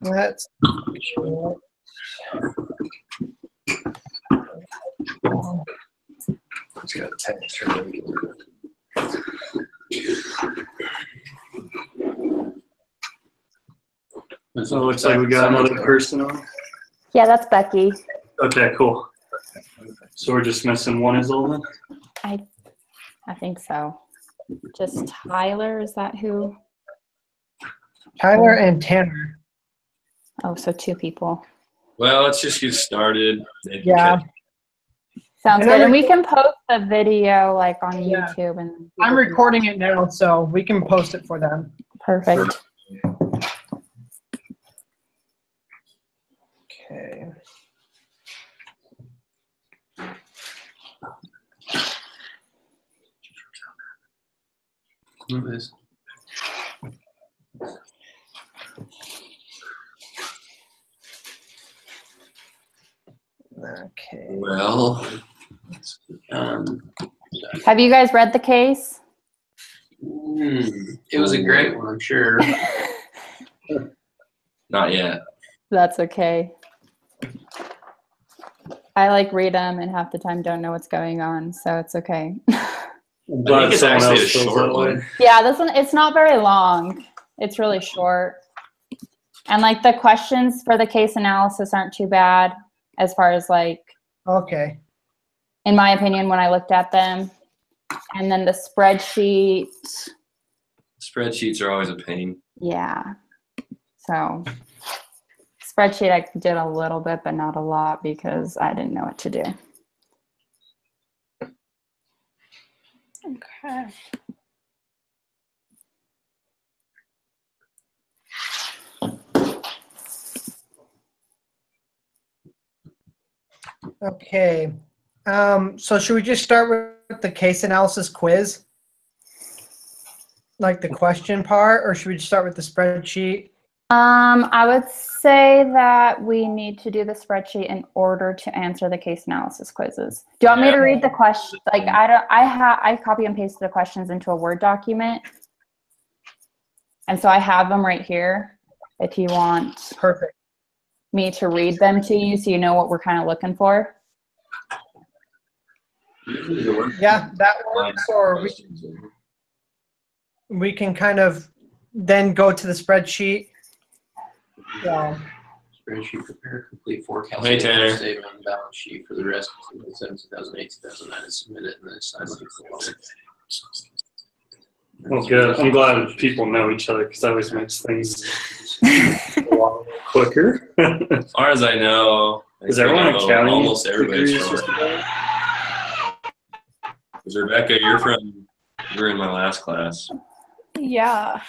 Let's It's got a texture. So it looks like we got another person on. Yeah, that's Becky. Okay, cool. So we're just missing one is all then? I think so. Just Tyler, is that who? Tyler and Tanner. Oh, so 2 people. Well, let's just get started. Yeah. Sounds And good. And we can post the video like on Yeah. YouTube. And I'm recording it now, so we can post it for them. Perfect. Okay. Okay. Well, Have you guys read the case? It was a great one, I'm sure. not yet. That's okay. I like read them and half the time don't know what's going on, so it's okay. I'm I glad think it's someone actually a else feels short that way. one. Yeah, this one, it's not very long. It's really short. And like the questions for the case analysis aren't too bad as far as like, Okay. in my opinion, when I looked at them. And then the spreadsheet, Spreadsheets are always a pain. yeah. So spreadsheet I did a little bit, but not a lot because I didn't know what to do. Okay. Okay. So should we just start with the case analysis quiz? Like the question part, or should we just start with the spreadsheet? I would say that we need to do the spreadsheet in order to answer the case analysis quizzes. Do you want me to read the question? Like I copy and paste the questions into a Word document. And so I have them right here if you want Perfect. me to read them to you so you know what we're kind of looking for. Yeah, that works. Or we can kind of then go to the spreadsheet. Spreadsheet prepare complete forecast. Hey, Tanner. Statement on the balance sheet for the rest of 2007, 2008, 2009, and submit it and then sign it. Well, good. I'm glad people know each other because that always makes things a lot quicker. As far as I know, Is everyone accounting? almost everybody's degrees? from. Because Rebecca, you're in my last class. Yeah.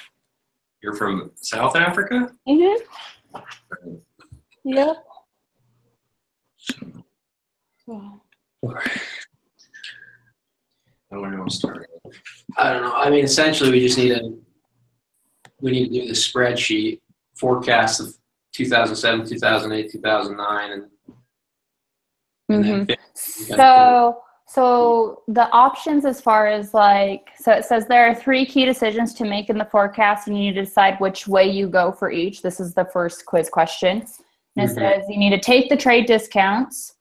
You're from South Africa? Mm-hmm. Yep. Wow. I don't know to start. I don't know. I mean, essentially, we just need to do the spreadsheet forecast of 2007, 2008, 2009, and then So the options as far as like, so it says there are 3 key decisions to make in the forecast and you need to decide which way you go for each. This is the first quiz question. And it says you need to take the trade discounts,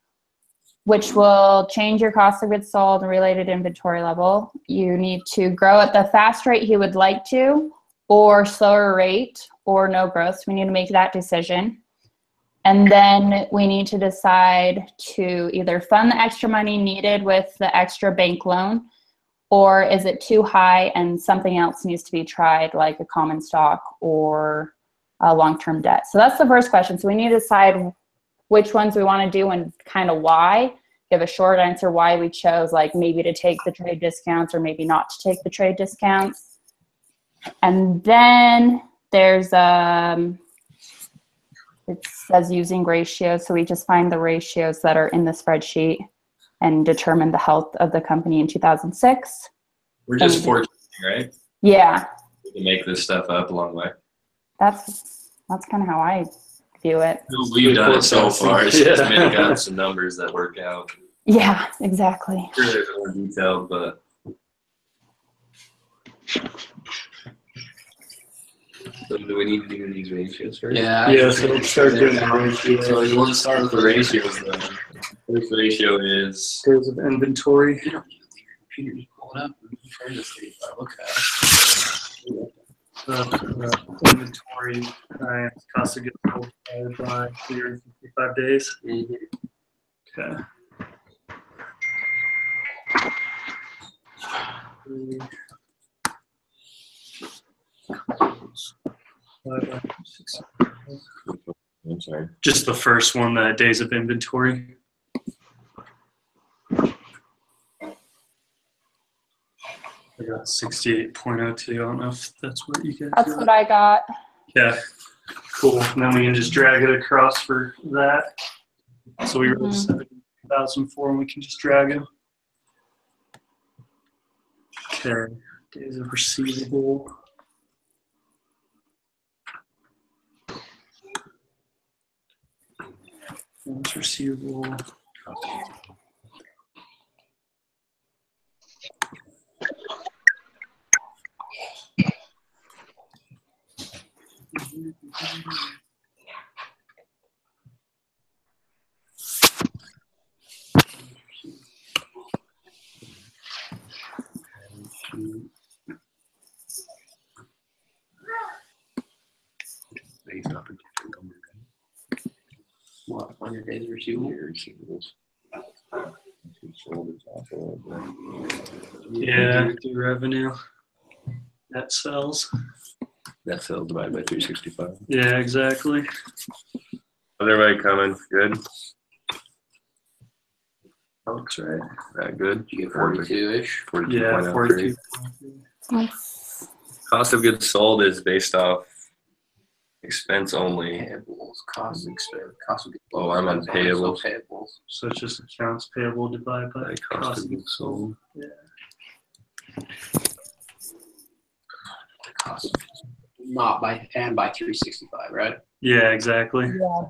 which will change your cost of goods sold and related inventory level. You need to grow at the fast rate he would like to, or slower rate, or no growth. So we need to make that decision. And then we need to decide to either fund the extra money needed with the extra bank loan, or is it too high and something else needs to be tried, like a common stock or a long-term debt. So that's the first question. So we need to decide which ones we want to do and kind of why. Give a short answer why we chose, like maybe to take the trade discounts or maybe not to take the trade discounts. And then there's it says using ratios, so we just find the ratios that are in the spreadsheet and determine the health of the company in 2006. We're just fortunate, right? Yeah. We can make this stuff up along the way. That's kind of how I view it. We've done it so far. It's just making up some numbers that work out. Yeah, exactly. Sure, there's more detailed, but So do we need to do these ratios first? Yeah. Yeah, so let's start doing the ratios. So you want to start with the ratios then. First ratio is Days of inventory. You don't need to leave your computer. Just pull it up and turn this 35. Look at Inventory times cost of goods sold divided by 365 days. it. Okay. I'm sorry. Just the first one, the days of inventory. I got 68.02. I don't know if that's what you guys That's got. what I got. Yeah, cool. And then we can just drag it across for that. So we roll 7,004 and we can just drag it. Okay, days of receivable. Accounts receivable. What? On your days of receivable? Yeah, do revenue. Net sales. That's sales divided by 365. Yeah, exactly. Everybody coming? Good? That looks right. That good? You get 42-ish. 42. Yeah, 42. That's, Cost of goods sold is based off expense only. Payables, cost of expense, cost of goods. Oh, I'm on payables. Payables. So it's just accounts payable divided by Like cost of goods sold. Yeah. Cost of goods. Not by 365, right? Yeah, exactly. yeah.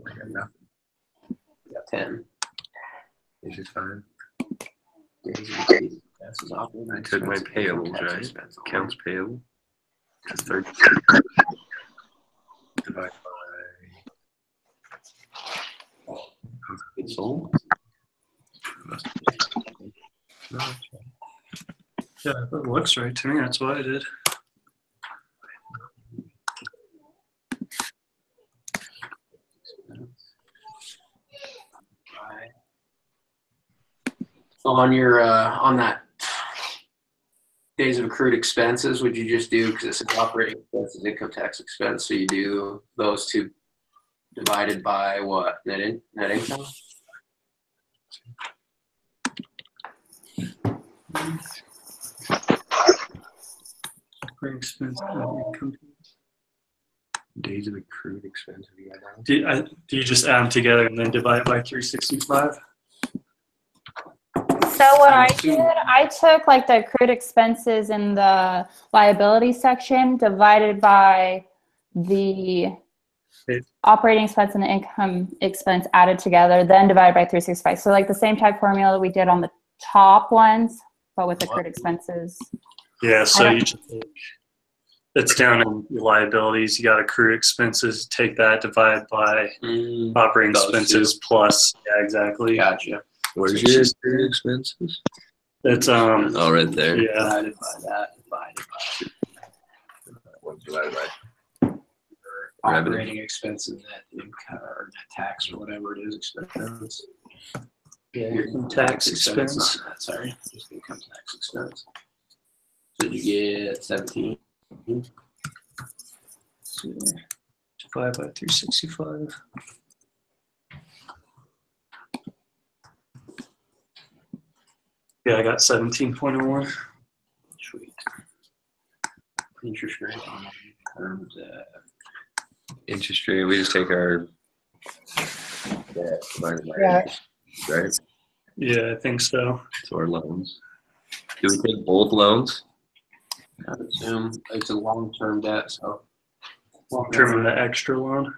You got 10. This is fine. That's his operating I took my expense. payables, Tax right? expense. Accounts payable. That's 30. Divided by cost of goods sold. Yeah, that looks right to me. That's what I did. On your on that days of accrued expenses, would you just do, because it says operating expenses, income tax expense, so you do those two divided by what? Net income? Operating expense, income. Days of accrued expense. Have you got that? Do you just add them together and then divide by 365? So what I did, I took like the accrued expenses in the liability section, divided by the operating expense and the income expense added together, then divided by 365. So like the same type formula that we did on the top ones, but with accrued expenses. Yeah, so I you just it's down in your liabilities. You got accrued expenses. Take that, divide by operating Those expenses plus. Yeah, exactly. Gotcha. Where's So your it's accrued expenses? It's Oh, right there. yeah. Divided by that, divided by Revenue. operating expenses, net income, or net tax, or whatever it is, expense. Yeah, income tax expense. Not that, sorry, just income tax expense. So you get 17. Divide by 365. Yeah, I got 17.01. Sweet. Interest rate on terms, Interest rate. We just take our debt divided by Yeah. interest, right? Yeah, I think so. So our loans. Do we take both loans? I would assume it's a long-term debt, so Long-term and the extra loan.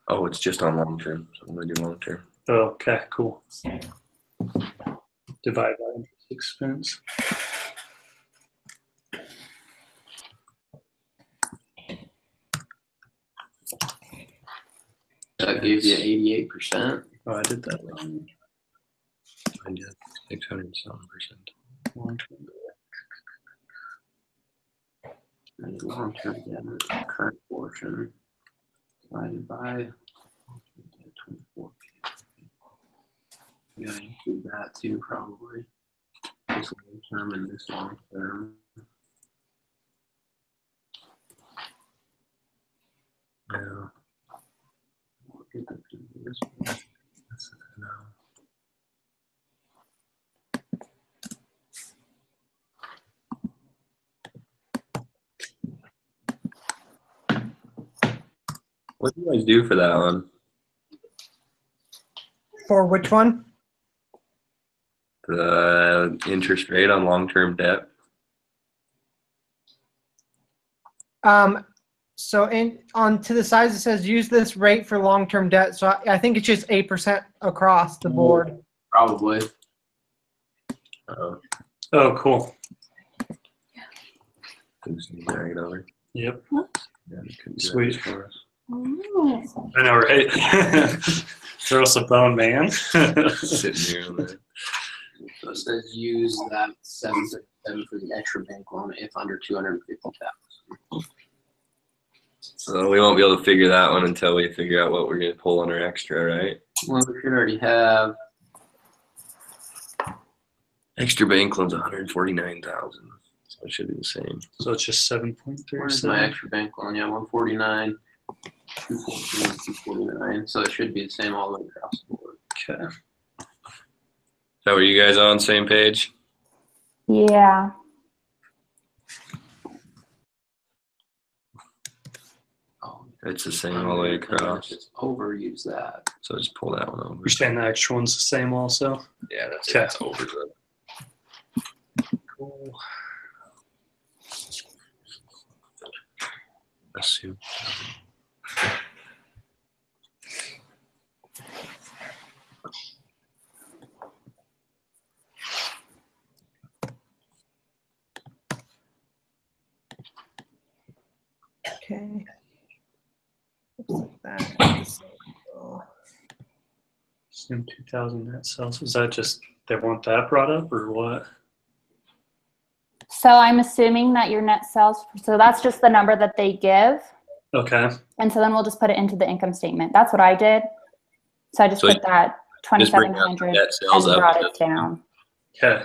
Oh, it's just on long term. So I'm gonna do long term. Oh, okay, cool. Divide by interest expense. That gives you 88%. Oh, I did that wrong. I did 600-something%. Long-term. And long-term debt, the current portion divided by 24. You gotta include that too, probably. This long-term and this long-term. Yeah. No. What do you guys do for that one? For which one? The interest rate on long-term debt? So on to the sides it says use this rate for long-term debt. So I think it's just 8% across the board. Probably. Oh, cool. Drag it over. Yep. Yeah, they couldn't do Sweet. that for us. Oh. I know, right? Throw us a bone, man. Sitting here on that. So it says use that 737 for the extra bank loan if under 250,000. So we won't be able to figure that one until we figure out what we're gonna pull on our extra, right? Well, we should already have. Extra bank loan's 149,000, so it should be the same. So it's just Where's my 7.37. extra bank loan? Yeah, 149, 214, 249. So it should be the same all the way across the board. Okay. So are you guys on the same page? Yeah. Oh, It's the same all the way across. It's over, use that. So just pull that one over. You're saying the extra one's the same also? Yeah, that's Okay. it's over the. Cool. Assume. Okay. Looks like that. Assume 2,000 net sales. Is that just they want that brought up or what? So I'm assuming that your net sales, so that's just the number that they give. Okay. And so then we'll just put it into the income statement. That's what I did. So I just So put that just bring up 2,700 net sales and up brought to- it down. Okay.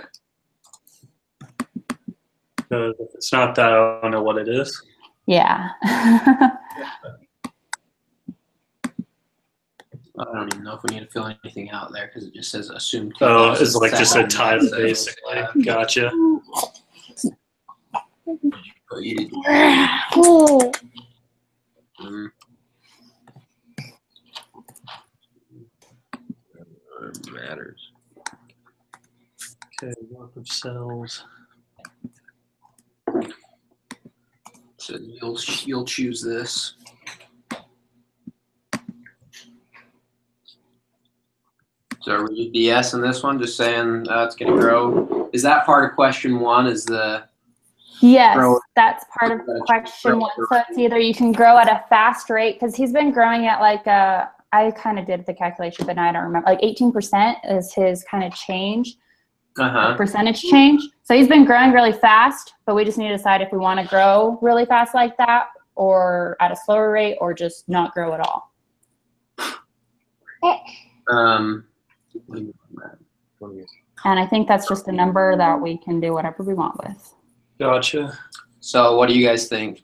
If it's not that, I don't know what it is. Yeah. I don't even know if we need to fill anything out there because it just says assume. Oh, it's like just a 2007 title, net sales. basically. Yeah. Gotcha. But you did. Oh. Mm. Matters. Okay, worth of sales. So you'll choose this. So are we BS in this one? Just saying it's going to grow. Is that part of question one? Is the Yes, Grow- that's part of question one. So it's either you can grow at a fast rate, because he's been growing at like I kind of did the calculation, but now I don't remember. Like 18% is his kind of change, percentage change. So he's been growing really fast, but we just need to decide if we want to grow really fast like that or at a slower rate or just not grow at all. And I think that's just a number that we can do whatever we want with. Gotcha. So what do you guys think?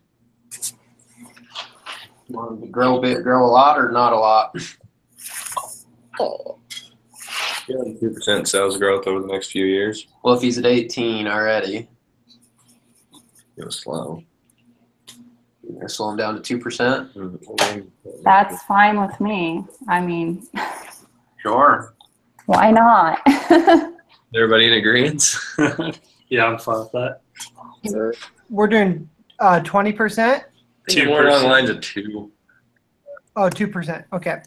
Want him to grow a bit, grow a lot, or not a lot? 2% sales growth over the next few years. Well, if he's at 18 already, Go slow. you're gonna slow him down to 2%. That's fine with me. I mean, Sure. why not? Everybody in agreement? Yeah, I'm fine with that. We're doing 20%? I think more along the lines of 2. Oh, 2%. Okay.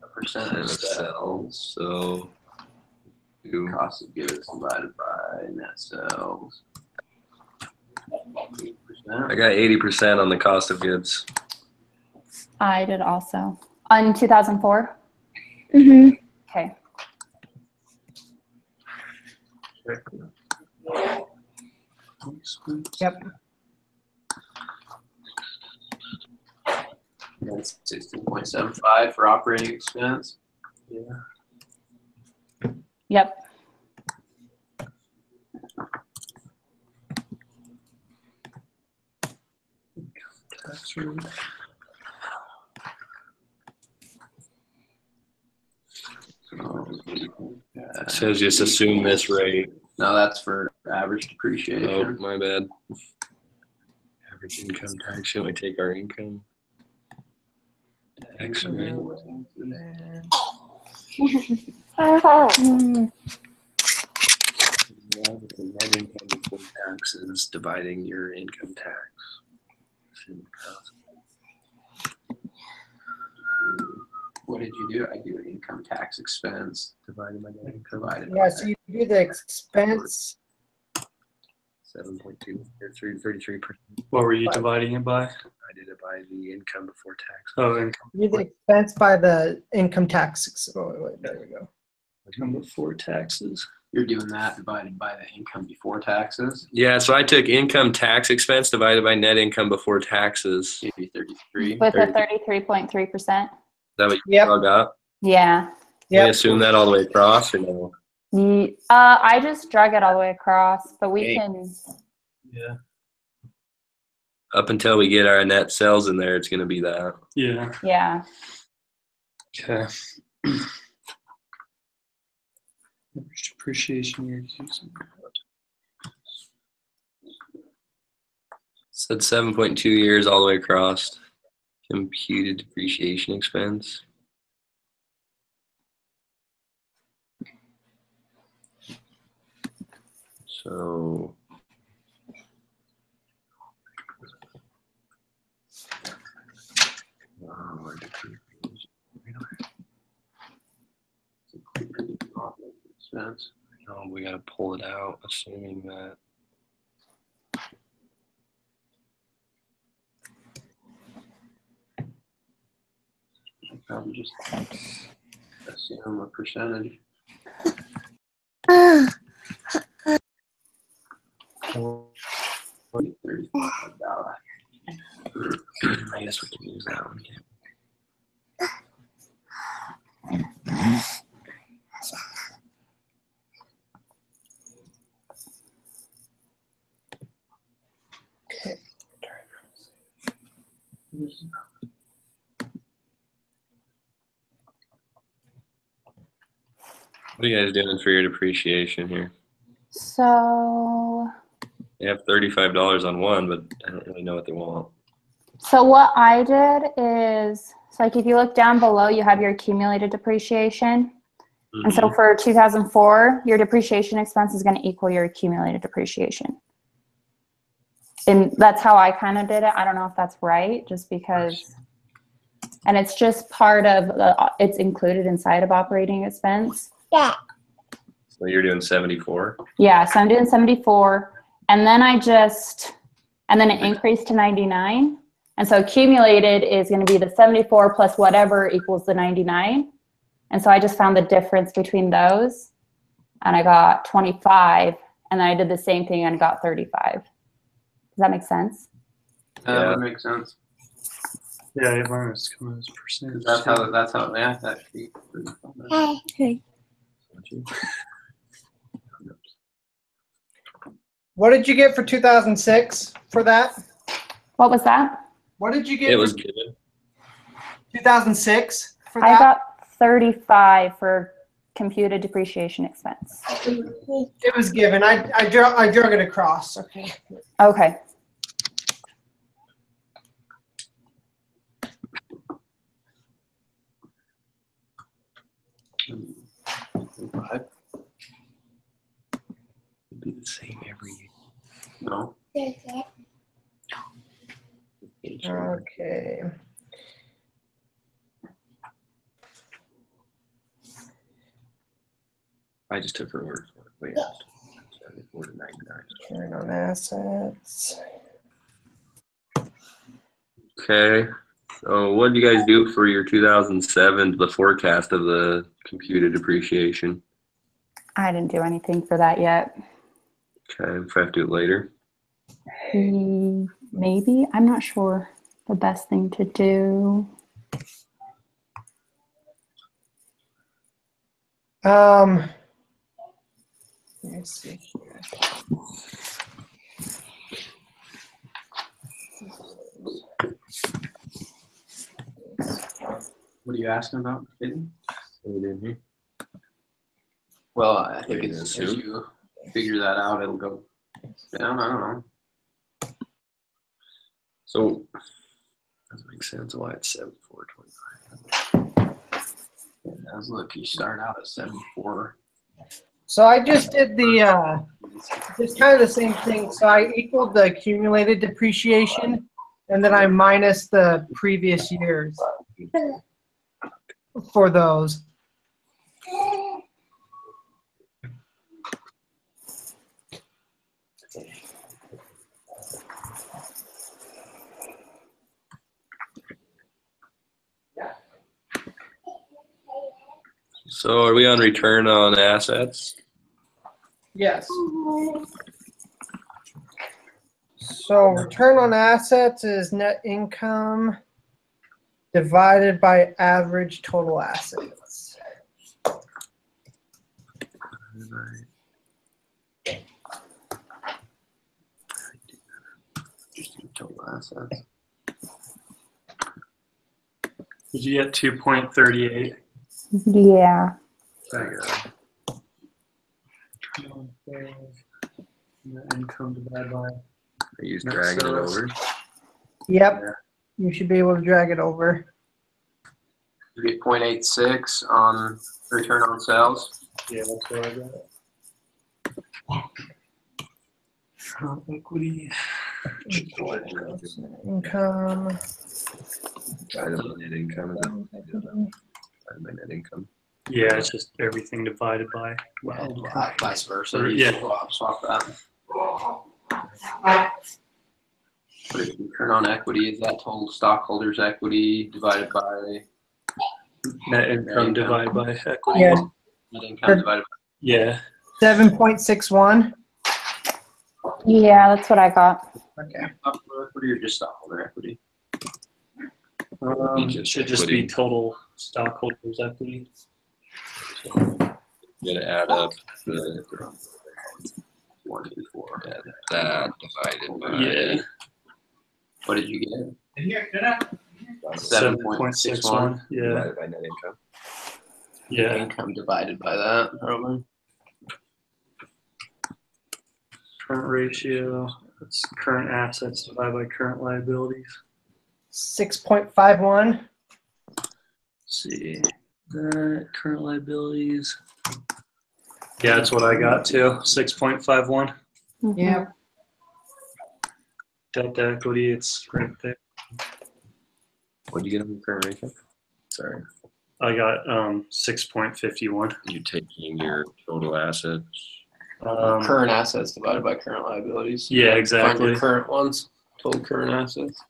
A percent of sales. So 2. Cost of goods divided by net sales. 8%. I got 80% on the cost of goods. I did also. On 2004? Mm-hmm. Okay. Yep. That's 16.75 for operating expense. Yep. It says just assume this rate. No, that's for average Oh, depreciation. my bad. Average income tax. Shouldn't we take our income tax rate? Net income before taxes dividing your income tax. What did you do? I do an income tax expense Divided by net income. divided Yeah, by so you do the expense. 7.2 or 33%. What were you dividing it by? I did it by the income before tax. Oh, income You do the expense by the income tax. Oh, wait, there we go. Before taxes. You're doing that divided by the income before taxes. Yeah, so I took income tax expense divided by net income before taxes. Is Maybe 33. With a 33.3%. that what you Yep. all got? Yeah. We Yep. assume that all the way across or no? I just drug it all the way across, but we Okay. can. Yeah. Up until we get our net sales in there, it's going to be that. Yeah. Yeah. Okay. Average depreciation you're using. Said 7.2 years all the way across. Computed depreciation expense. So Expense. no, we got to pull it out, assuming that. Probably just assume a percentage. $35. I guess we can use that one. What are you guys doing for your depreciation here? So, They have $35 on one, but I don't really know what they want. what I did is, like if you look down below, you have your accumulated depreciation. And so for 2004, your depreciation expense is going to equal your accumulated depreciation. And that's how I kind of did it. I don't know if that's right, just because, and it's just part of it's included inside of operating expense. Yeah. So you're doing 74? Yeah, so I'm doing 74, and then and then it increased to 99. And so accumulated is going to be the 74 plus whatever equals the 99. And so I just found the difference between those, and I got 25, and then I did the same thing and got 35. Does that make sense? That would make sense. Yeah, it was coming as percentage. That's how math actually. Hey. What did you get for 2006 for that? What was that? What did you get It for was given. 2006 for I that? got 35 for computed depreciation expense. It was given. I drug it across. Okay. Okay. the same every year. No. Okay. I just took her word for it. Wait, 74 to 99. Return on assets. Okay. So what did you guys do for your 2007, the forecast of the computed depreciation? I didn't do anything for that yet. Okay, if I have to do it later. Maybe. I'm not sure the best thing to do. Let me see here. What are you asking about? Kidding? Mm-hmm. Well, I think Maybe it's, soon. as you figure that out, it'll go down. I don't know. So doesn't make sense why it's 74.25. Yeah, look, you start out at 74. So I just did the just kind of the same thing. So I equaled the accumulated depreciation, and then I minus the previous years for those. So are we on return on assets? Yes. So return on assets is net income divided by average total assets. Just do total assets. Did you get 2.38? Yeah. Income divided by. Are you just dragging it over? Yep. You should be able to drag it over. You get 0.86 on return on sales. Yeah, that's what I got. Equity. Income. Divided by net income. Divided by net income. Yeah, it's just everything divided by. Vice versa. Yeah. Swap that. What is return on equity? Is that total stockholders' equity divided by Net income divided by equity. Yeah. net income divided by? Yeah. 7.61. Yeah, that's what I got. Okay. Stockholder equity or just stockholder equity? It should just be total stockholders' equity. You gotta add up the 184. that divided by Yeah. What did you get? 7.61. Yeah. divided by net income. Yeah. Income divided by that, probably. Current ratio. That's current assets divided by current liabilities. 6.51. See that current liabilities. Yeah, that's what I got too. 6.51. Yeah. Debt to equity, it's right there. What'd you get on the current ratio? Sorry. I got 6.51. You're taking your total assets. Current assets divided by current liabilities. Yeah, Find exactly. your current ones. Total current assets.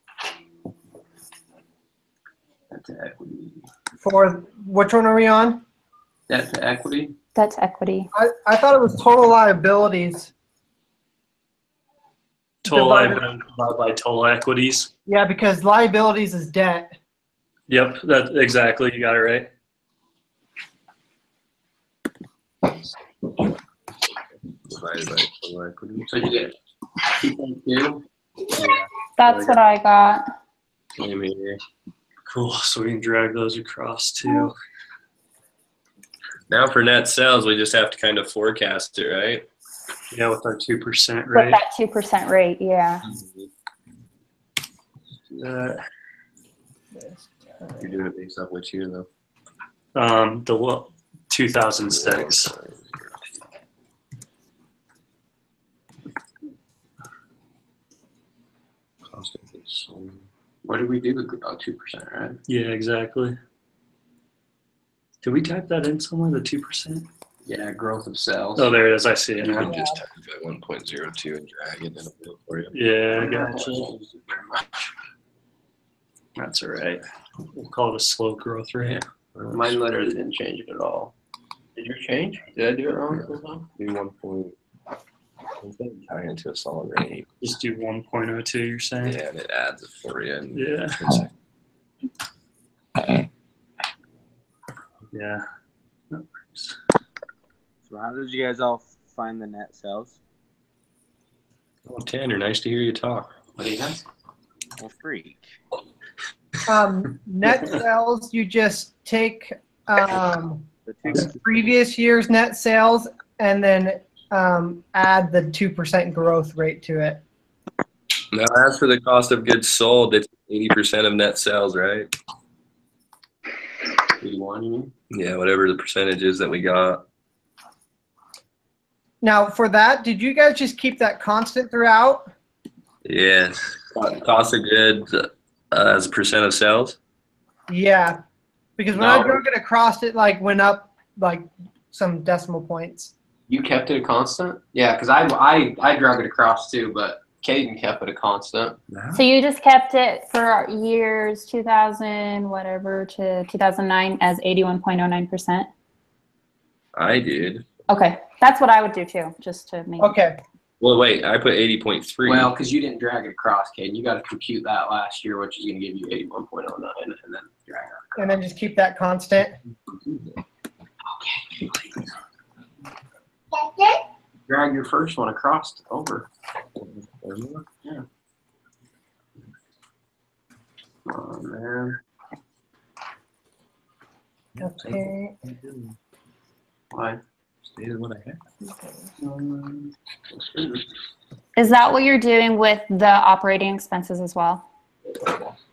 Debt to equity. For which one are we on? Debt to equity. That's equity. I thought it was total liabilities. Total Divided- liabilities divided by total equities. Yeah, because liabilities is debt. Yep, that exactly. You got it right. Divided by total equity. So you get 2.2. That's what I got. Same here. Cool. So we can drag those across too. Now for net sales, we just have to kind of forecast it, right? Yeah, with our 2% With rate. that 2% rate, yeah. Uh, You're doing it based off which year, though? the 2006. So, What did we do? 2%, right? Yeah, exactly. Did we type that in somewhere, the 2%? Yeah, growth of sales. Oh, there it is. I see it you now. can just type it 1.02 and drag it, and it'll do it for you. Yeah, I gotcha. That's all right. We'll call it a slow growth rate. Mine literally didn't change it at all. Did you change? Did I do it wrong? Do 1 point. Instead of tying into a solid rate. Just do 1.02, you're saying? Yeah, and it adds it for you. And Yeah. Yeah. That works. So how did you guys all find the net sales? Oh, Tanner, nice to hear you talk. What do you have? Well, freak. Net sales, you just take The two, previous year's net sales and then add the 2% growth rate to it. Now, as for the cost of goods sold, it's 80% of net sales, right? 81, you mean? Yeah, whatever the percentage is that we got. Now, for that, did you guys just keep that constant throughout? Yes. Cost of goods as a percent of sales. Yeah, because when I No. drug it across, it like went up like some decimal points. You kept it a constant? Yeah, because I drug it across too, but Caden kept it a constant. So you just kept it for years 2000 whatever to 2009 as 81.09%. I did. Okay, that's what I would do too, just to make. Okay. Well, wait, I put 80.3. Well, because you didn't drag it across, Caden. You got to compute that last year, which is going to give you 81.09, and then drag it. And then just keep that constant. Okay. Drag your first one across over. Yeah. Oh, man. Okay. Why? Stated what I had. Is that what you're doing with the operating expenses as well?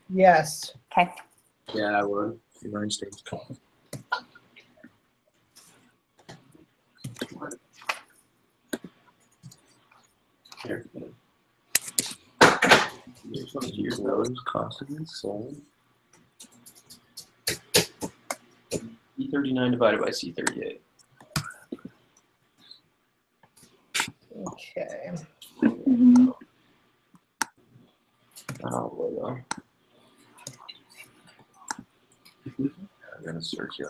Yes. Okay. Yeah, I would. Mine stays. Here. Your nose cost of goods sold. C39 divided by C38. Okay. Oh, well, I'm gonna search it.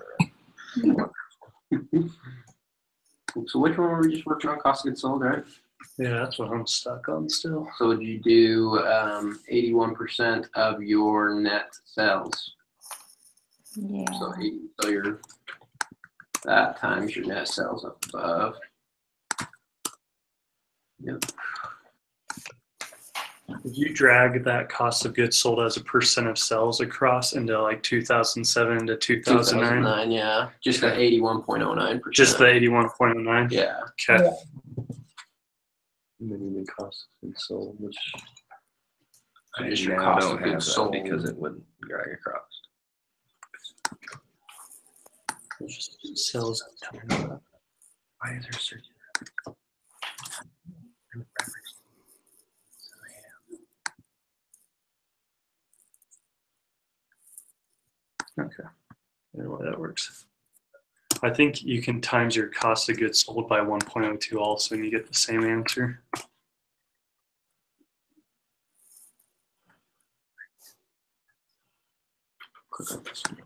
so which one were we just working on? Cost of goods sold, right? Yeah, that's what I'm stuck on still. So would you do 81% of your net sales? Yeah. So your that times your net sales up above. Yep. If you drag that cost of goods sold as a percent of sales across into like 2007 to 2009, 2009, yeah. Just the 81.09%. just the 81.09. Yeah. Okay. Yeah. And then even cost of goods sold, which So I just your now cost don't of have goods that sold. because it wouldn't drag across. Just sales. Why is there circular? Okay. Yeah, well, that works. I think you can times your cost of goods sold by 1.02 also, and you get the same answer. Click on this one.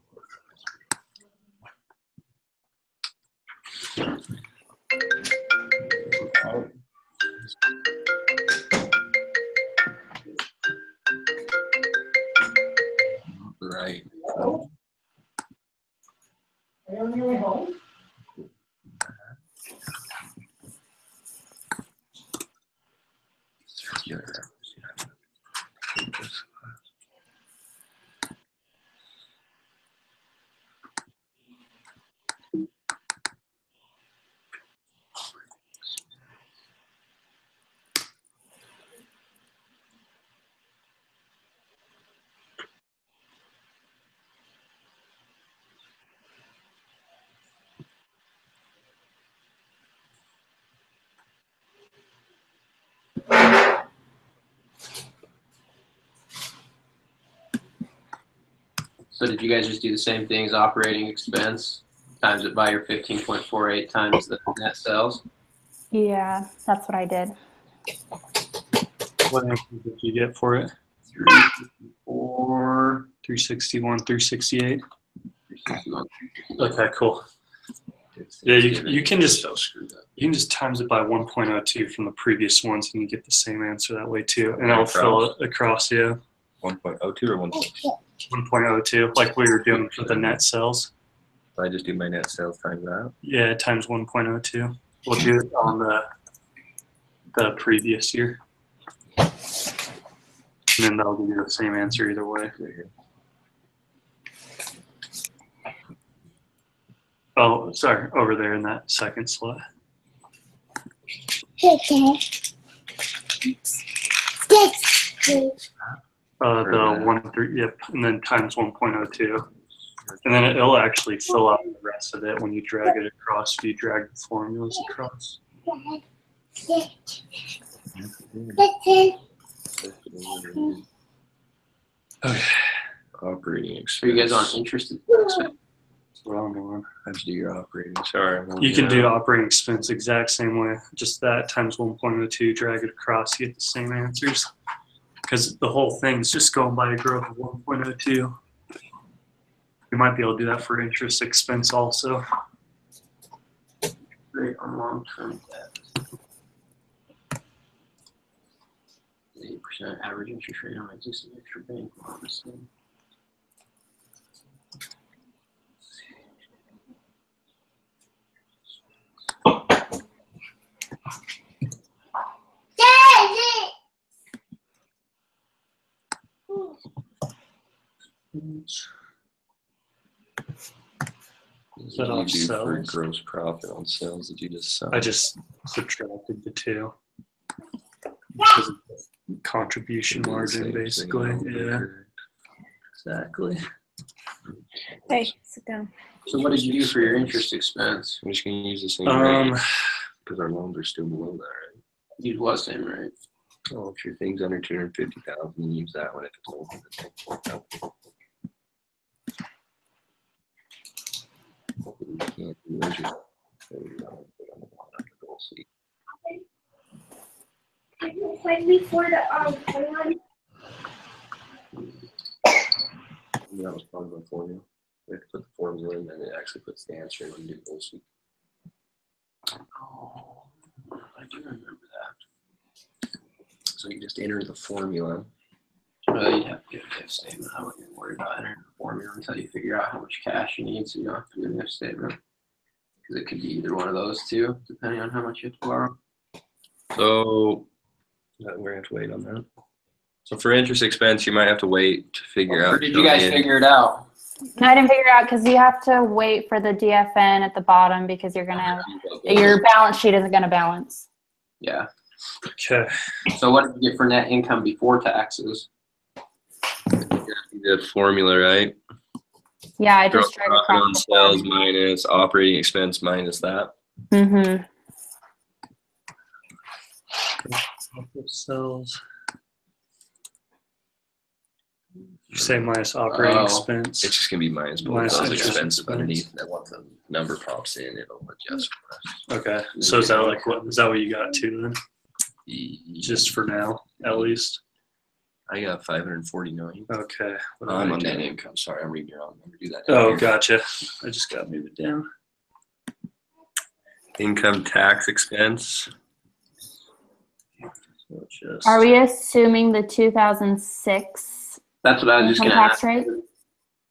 Right. Are you on your way home? Circular. So did you guys just do the same thing as operating expense? Times it by your 15.48 times the net sales? Yeah, that's what I did. What answer did you get for it? 354, 361, 368. Okay, cool. Yeah, you can just times it by 1.02 from the previous ones, and you get the same answer that way too. And I'll fill it across. Yeah. 1.02 or 1.6? 1.02, like we were doing for the net sales. I just do my net sales times that. Yeah, times 1.02. We'll do it on the previous year. And then that'll give you the same answer either way. Oh, sorry, over there in that second slot. Okay. The 1 3, yep, and then times 1.02. And then it'll actually fill out the rest of it when you drag it across, if you drag the formulas across. Okay. Operating expense. Are you guys on interest expense? That's what I'm doing. I have to do your operating. Sorry. You can do operating expense exact same way. Just that times 1.02, drag it across, you get the same answers. Because the whole thing is just going by a growth of 1.02. We might be able to do that for interest expense also. Rate on long-term debt. 8% average interest rate on existing extra bank loans. Is that What off do you do for sales? gross profit on sales that you just sell? I just subtracted the two. Because of contribution margin, basically. Yeah, exactly. Hey, sit down. So what did you do for your interest expense? I'm just gonna use the same rate because our loans are still below that, right? Use what same rate? Oh, if your thing's under 250,000, use that one. If it's over, you can't measure. Can you find me for the one? That was part of the formula. We have to put the formula in, and it actually puts the answer in when you do full suite. Oh, I do remember that. So you just enter the formula. You have to do a if statement. I wouldn't even worry about entering the formula until you figure out how much cash you need, so you don't have to do an if statement. Because it could be either one of those two, depending on how much you have to borrow. So we're gonna have to wait on that. So for interest expense, you might have to wait to figure out. Or did you guys figure it out? No, I didn't figure it out because you have to wait for the DFN at the bottom because you're gonna your balance sheet isn't gonna balance. Yeah. Okay. So what did you get for net income before taxes? The formula, right? Yeah, I Gross just tried to profit on cross sales minus operating expense minus that. Mm-hmm. Sales. You say minus operating Oh. expense. It's just gonna be minus both Minus those interest expenses expense. underneath. And then once the number pops in, it'll adjust for us. Okay. So is that like what you got too then? Just Just for now, at least. I got 549. Okay. What I'm did I on do? net income. Sorry, I'm reading your wrong number. Do that. Oh, gotcha. I just got to move it down. Income tax expense. So just, Are we assuming the 2006 That's what I was just income gonna tax ask. rate?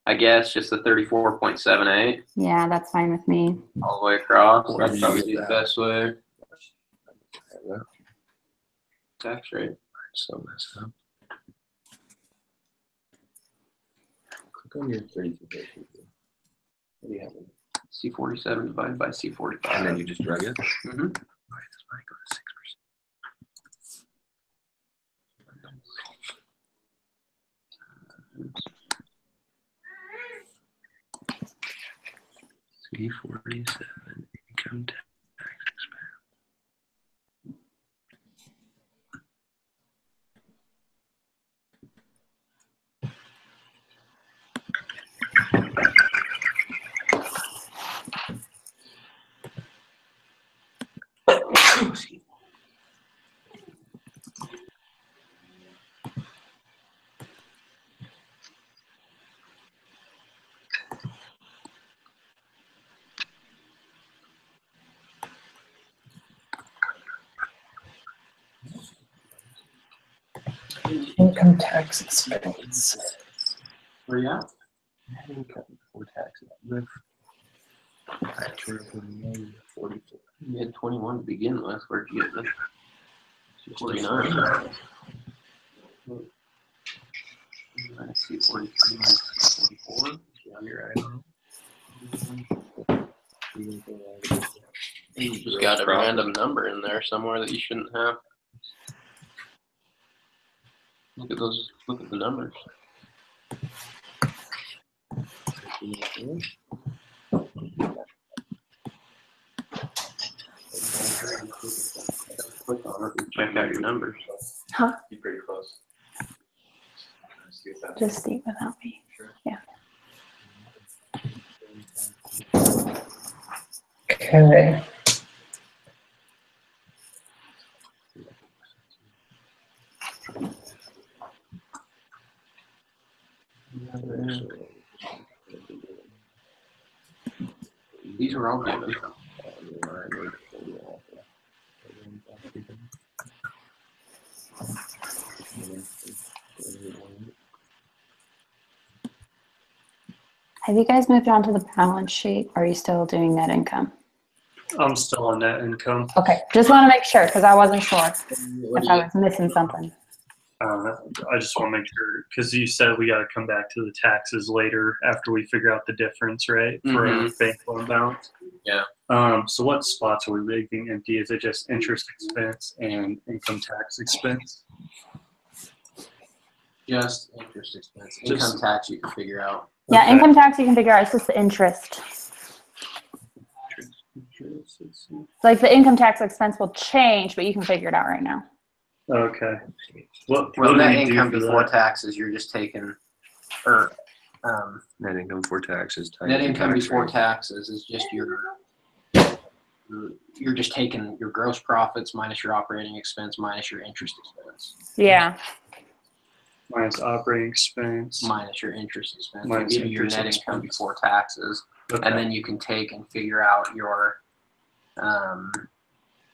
I guess just the 34.78 Yeah, that's fine with me. all the way across. Where That'd do you probably get be the that? best way. Tax rate. So messed up. Click on your 32. What do you have? C47 divided by C45. And then you just drag it. Mhm. Why does mine go to 6%? C47 income tax expense. Income tax expense. Where you at? Income before taxes. Live. You had 21 to begin with. Where'd you get this? 49. Let's see, 43 minus 44. Yeah, you're right. You just got a random number in there somewhere that you shouldn't have. Look at those. Look at the numbers. Click on it and check out your numbers. Huh? Be pretty close. Just see without me. Yeah. Okay. These were all given. Have you guys moved on to the balance sheet? Or are you still doing net income? I'm still on net income. Okay, just want to make sure because I wasn't sure What if do I you, was missing something. I just want to make sure because you said we got to come back to the taxes later after we figure out the difference, right? For our bank loan balance. Yeah. So what spots are we making empty? Is it just interest expense and income tax expense? just interest expense. Just- Income tax you can figure out. Yeah, Okay. income tax you can figure out. It's just the interest. Like the income tax expense will change, but you can figure it out right now. Okay. What Well, do net we do income for before that? taxes, you're just taking, or Net income before taxes. net income before taxes is just you're just taking your gross profits minus your operating expense minus your interest expense Yeah. Minus operating expense. minus your interest expense. Minus They give you your interest net income expense. before taxes, Okay. and then you can take and figure out your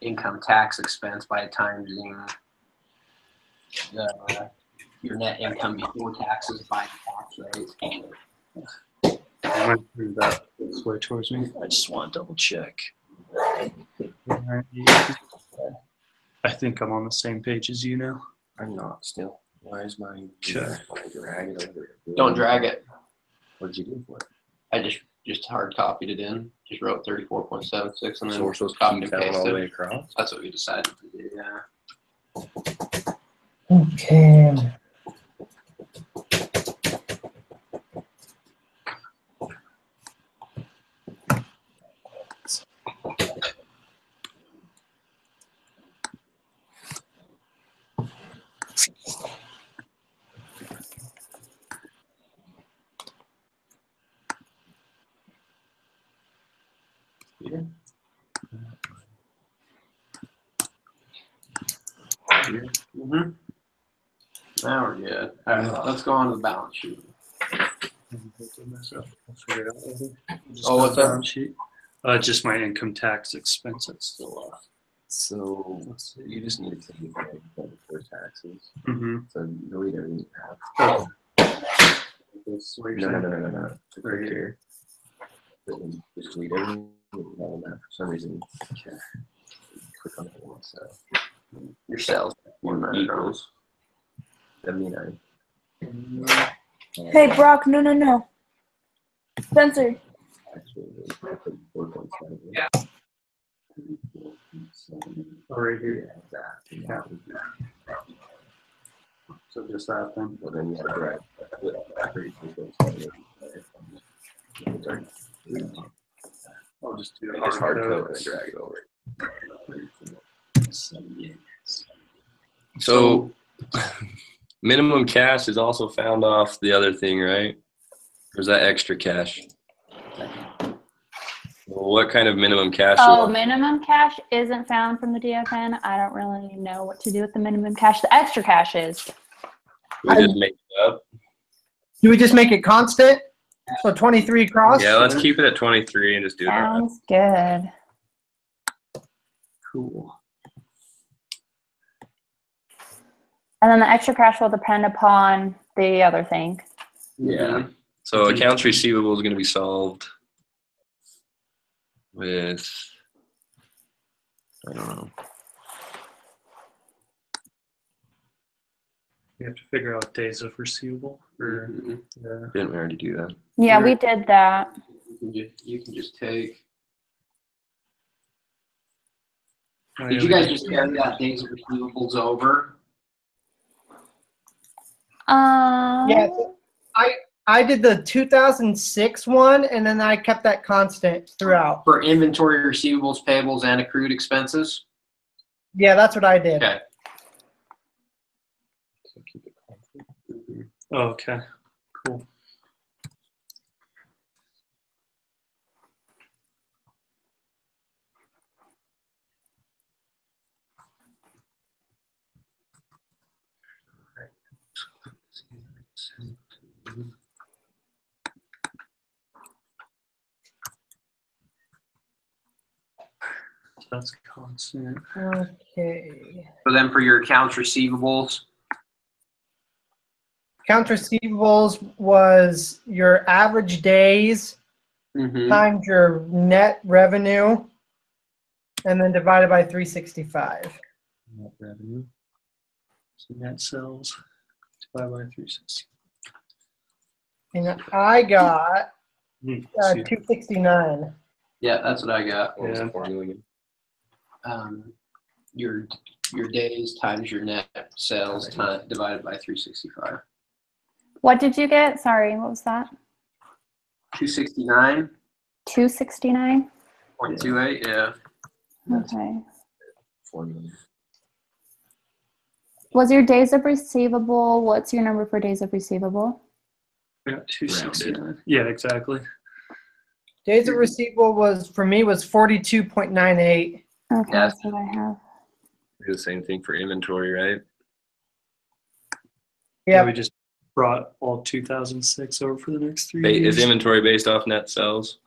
income tax expense by timesing your net income before taxes by the tax rate. I went through that this way towards me. I just want to double check. I think I'm on the same page as you now. I'm not still. Why is mine? Okay. Drag it over. Don't drag it. What did you do for it? I just hard copied it in. Just wrote 34.76 and then So we're supposed to copied keep and that one all the way pasted. across? That's what we decided to do. Yeah. Okay. Mm-hmm. Now we're good. All right, let's go on to the balance sheet. Oh, what's that? Balance sheet? Just my income tax expense that's still off. So you just need to take like before taxes. Mm-hmm. So no, we don't need to have. No. Right here. Just delete everything. All that for some reason. Okay. Click on it once. Your cells. Equals 79. Hey, Brock, no. Spencer. Actually, 4.7. Yeah. Right here. Yeah. So just that then. Well, then you have to drag. I'll just do Just hard code and drag it over. So minimum cash is also found off the other thing, right? Or is that extra cash? What kind of minimum cash? Oh, minimum cash isn't found from the DFN. I don't really know what to do with the minimum cash. The extra cash is. We just make it up. Do we just make it constant? So 23 cross? Yeah, let's keep it at 23 and just do that. Sounds good. Cool. And then the extra cash will depend upon the other thing. Yeah. So accounts receivable is going to be solved with, I don't know. You have to figure out days of receivable. Or, yeah. Didn't we already do that? Yeah, we did that. You can just take. Oh, Did yeah, you we guys did. just carry that days of receivables over? Yeah, I did the 2006 one, and then I kept that constant throughout. For inventory, receivables, payables, and accrued expenses? Yeah, that's what I did. Okay. So keep it constant. Oh, okay. Cool. That's constant. Okay. So then for your accounts receivables, Accounts receivables was your average days times your net revenue, and then divided by 365. Net revenue. So net sales divided by 360. And I got See, 269. yeah, that's what I got. What was the Yeah. formula again? Your days times your net sales divided by 365. What did you get? Sorry, what was that? 269.28, 269? yeah. Okay. Formula. Was your days of receivable, what's your number for days of receivable? I got 269. Yeah, exactly. Days of receivable was, for me, was 42.98. Okay, Yes. that's what I have. Do the same thing for inventory, right? Yeah, We just brought all 2006 over for the next 3 Is years. inventory based off net sales?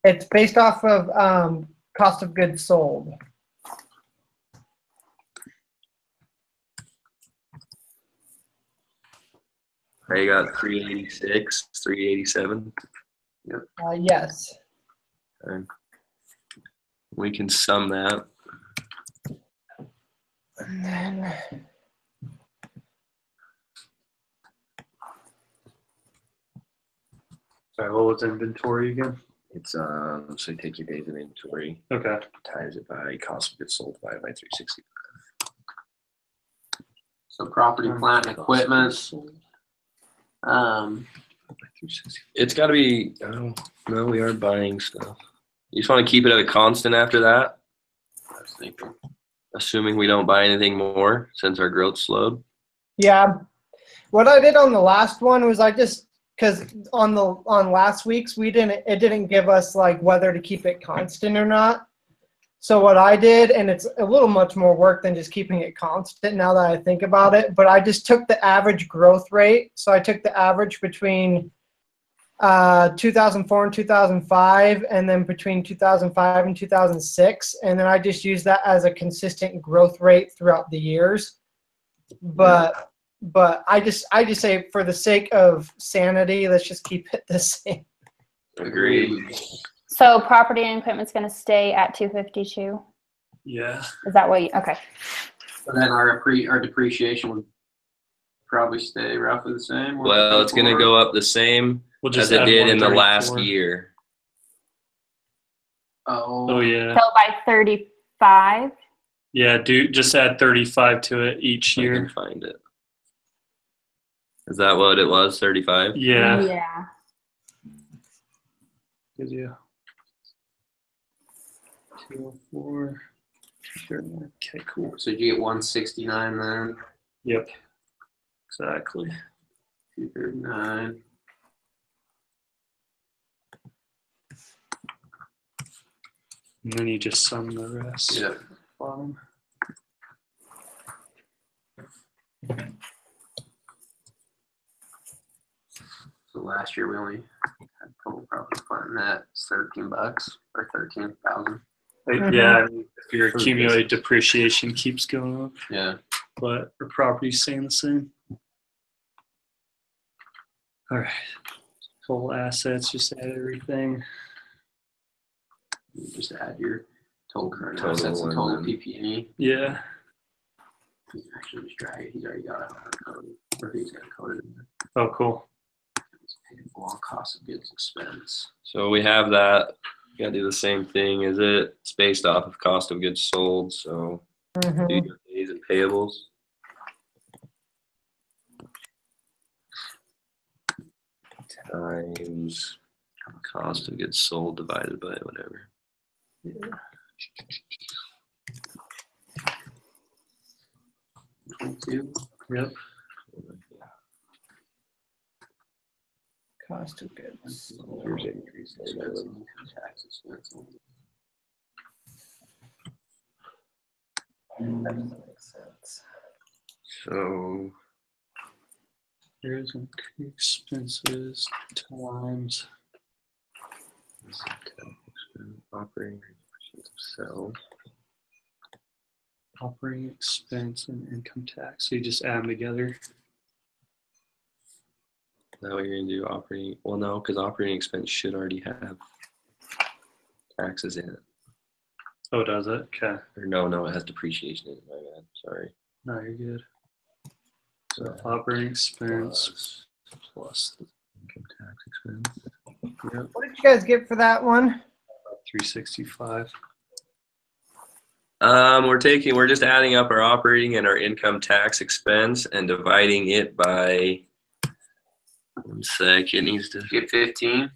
it's based off of cost of goods sold. I got 386, 387. Yes. Okay. We can sum that. And then Sorry, what was inventory again? It's so you take your days of inventory, Okay. times it by cost of goods sold divided by 360. So property, plant, and equipment. It's got to be. Oh, no, we are buying stuff. You just want to keep it at a constant after that, I was thinking. assuming we don't buy anything more since our growth slowed. Yeah. What I did on the last one was I just, because on last week's it didn't give us like whether to keep it constant or not. So what I did, and it's a little much more work than just keeping it constant now that I think about it, but I just took the average growth rate. So I took the average between 2004 and 2005, and then between 2005 and 2006, and then I just used that as a consistent growth rate throughout the years. But I just say, for the sake of sanity, let's just keep it the same. Agreed. So property and equipment's going to stay at 252. Yeah. Is that what you? Okay. So then our depreciation would probably stay roughly the same. Well, it's going to go up the same We'll as just it add did in the last 134. year. Oh yeah. So by 35. Yeah, just add 35 to it each I can year. find it. Is that what it was? 35? Yeah. Yeah. Gives you 204. 239. Okay, cool. So you get 169 then, Yep. Exactly. 239. And then you just sum the rest. Yeah. Bottom. So last year we only had total property plant net $13 or 13,000. Yeah, I mean, if your accumulated depreciation keeps going up, Yeah. but our property's staying the same. All right. Total assets, just add everything. You just add your total current Total assets and and total then- PP&E. Yeah. You can actually just drag it. He's already got it hard coded, or he's got it coded in there. Oh, cool. It's payable on cost of goods expense. So we have that. You gotta do the same thing. Is it? It's based off of cost of goods sold. So do Mhm. your days and payables. Times cost of goods sold divided by whatever. Yep. Cost of goods. Here's increase in minimum. Tax expense. That doesn't make sense. So Here's expenses times operating percent of sales. operating expense and income tax. So you just add them together. Is that what you're gonna do? Operating? Well, no, because operating expense should already have taxes in it. Oh, does it? Okay. Or no, it has depreciation in it. My bad. Sorry. No, you're good. So So operating expense plus the income tax expense. Yep. What did you guys get for that one? 365. We're just adding up our operating and our income tax expense and dividing it by 1 sec. It needs to. Get 15.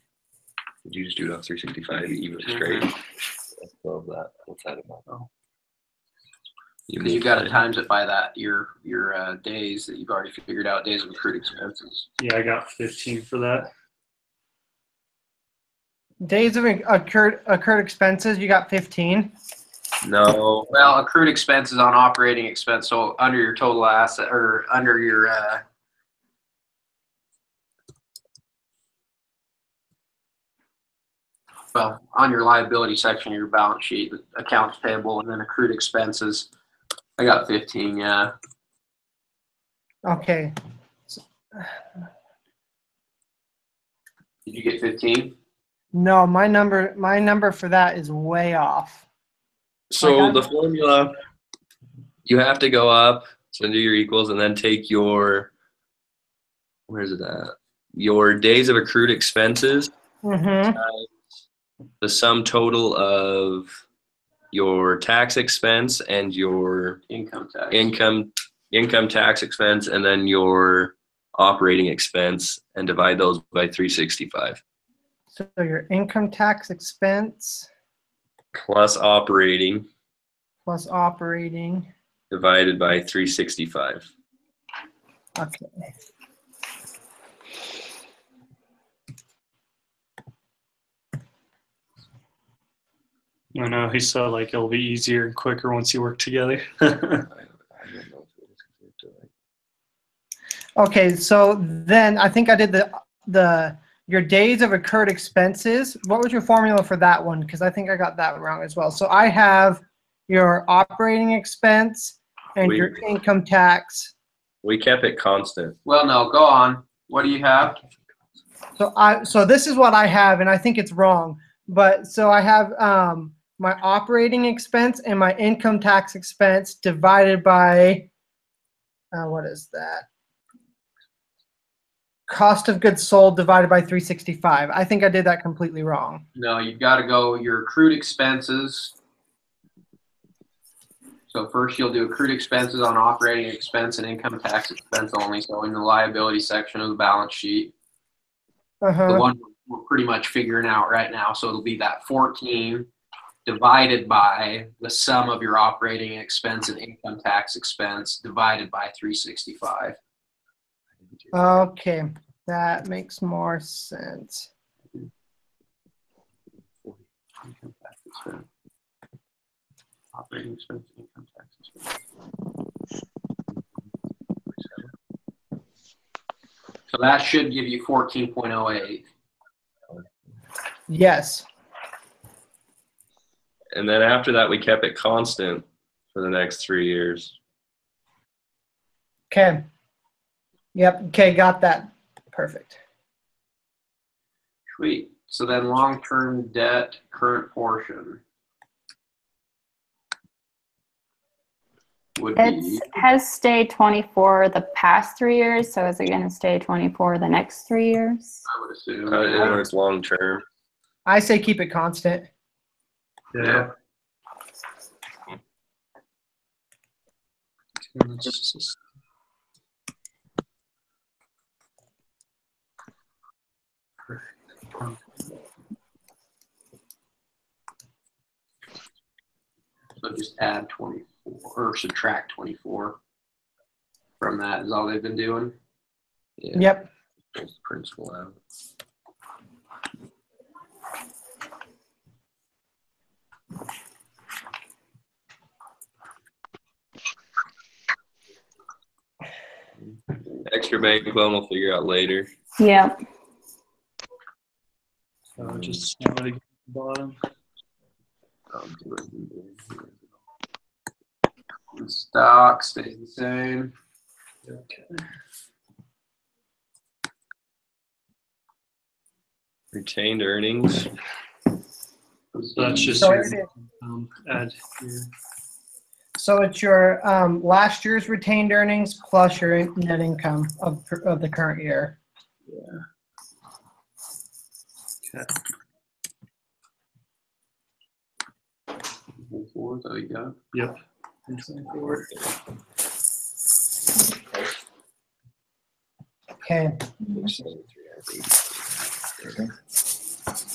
Did you just do it off 365 even straight? Love that. What's that about? Oh. Because you've got to times it by that your days that you've already figured out, days of accrued expenses. Yeah, I got 15 for that. Days of accrued expenses, you got 15. No. Well, accrued expenses on operating expense, so under your total asset or under your well, on your liability section of your balance sheet, accounts payable and then accrued expenses. I got 15, yeah. Okay. Did you get 15? No, my number for that is way off. So the formula, you have to go up, so do your equals, and then take your, where's it at? Your days of accrued expenses, Mm-hmm. the sum total of your tax expense and your Income tax. income tax expense, and then your operating expense, and divide those by 365 So your income tax expense plus operating plus operating. divided by 365. Okay. I know he said like it'll be easier and quicker once you work together. I don't know if it is. Okay, so then I think I did the your days of accrued expenses. What was your formula for that one? Because I think I got that wrong as well. So I have your operating expense and your income tax. We kept it constant. Well, no, go on. What do you have? So this is what I have, and I think it's wrong. But so I have my operating expense and my income tax expense divided by what is that? Cost of goods sold divided by 365. I think I did that completely wrong. No, you've got to go your accrued expenses. So first you'll do accrued expenses on operating expense and income tax expense only. So in the liability section of the balance sheet, the one we're pretty much figuring out right now. So it'll be that 14 divided by the sum of your operating expense and income tax expense divided by 365. Okay, that makes more sense. Income tax expense. Operating expense, income taxes. So that should give you 14.08. Yes. And then after that, we kept it constant for the next 3 years. Okay. Yep. Okay, got that. Perfect. Sweet. So then long-term debt, current portion would be. It has stayed 24 the past 3 years, so is it going to stay 24 the next 3 years? I would assume. When it's long term. I say keep it constant. Yeah. So just add 24 or subtract 24 from that is all they've been doing. Yeah. Yep. It's principal out. Extra bank loan we'll figure out later. Yeah. So just now to get to the bottom. The stock stays the same. Okay. Retained earnings. So that's just So your it is- add here. So it's your last year's retained earnings plus your net income of the current year. Okay. Four, so you got. Yep. And 24. Okay.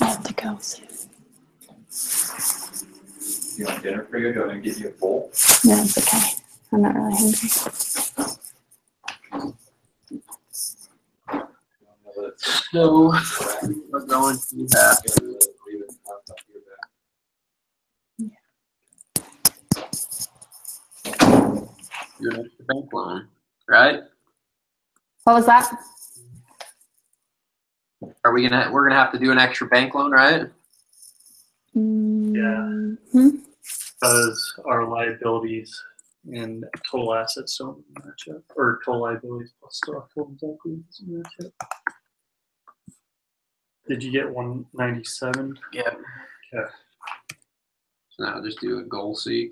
I have to go soon. You want dinner for you? Do you want me to give you a bowl? No, it's okay. I'm not really hungry. So we're going to that. Do an extra bank loan, right? What was that? We're gonna have to do an extra bank loan, right? Because our liabilities and total assets don't match up, or total liabilities plus stock holdings equity doesn't match up. Did you get 197? Yeah. Okay. So now just do a goal seek.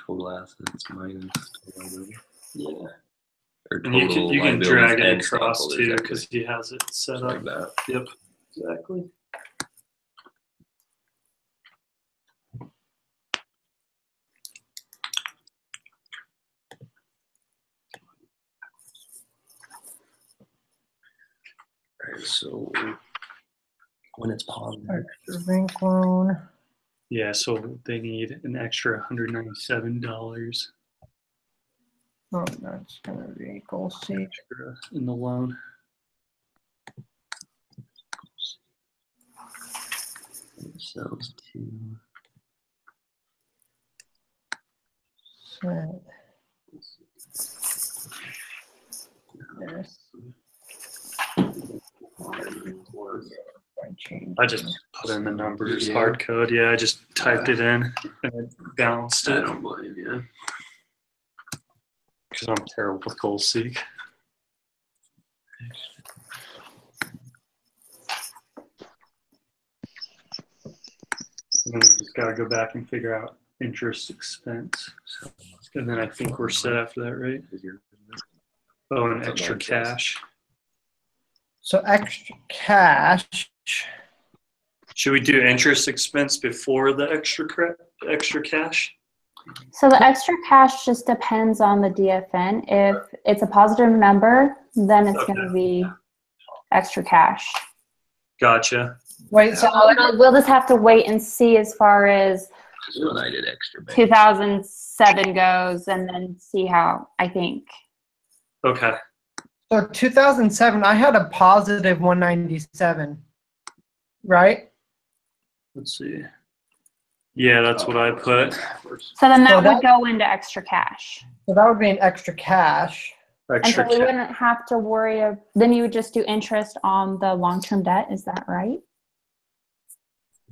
Total assets minus total liability. Yeah. Or And you total can liabilities drag it and across stockholders' too, equity. because he has it set Just up. like that. Yep, exactly. Alright, so when it's positive. Extra bank loan. Yeah, so they need an extra $197 Oh, that's gonna be goal seek. extra in the loan. Themselves to Set. Yes. I just put in the numbers, Yeah. hard code. Yeah, I just typed it in and I balanced I it don't blame you. because I'm terrible with goal seek. And then we just gotta go back and figure out interest expense. And then I think we're set after that, right? Oh, and extra cash. So extra cash. Should we do interest expense before the extra cash? So the extra cash just depends on the DFN. If it's a positive number, then it's going to be extra cash. Gotcha. Wait, so We'll just have to wait and see as far as That's when I did extra bank. 2007 goes, and then see how I think. Okay. So 2007, I had a positive 197. right? Let's see. Yeah, that's what I put. So then So that that- would go into extra cash. So that would be an extra cash. And so Extra we cash. wouldn't have to worry then you would just do interest on the long-term debt, is that right?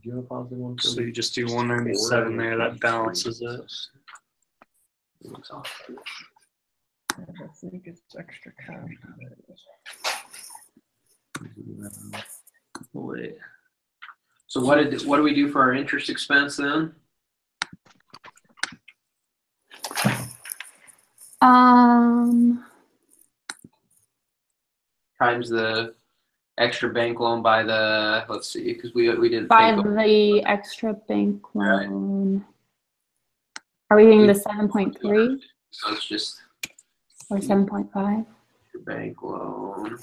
So you just do 197 there, that balances it. I think it's extra cash. Wait. So what do we do for our interest expense then? Times the extra bank loan by the, let's see, because we didn't By take the extra bank loan. Are we doing the 7.3 so it's just or 7.5? your bank loan.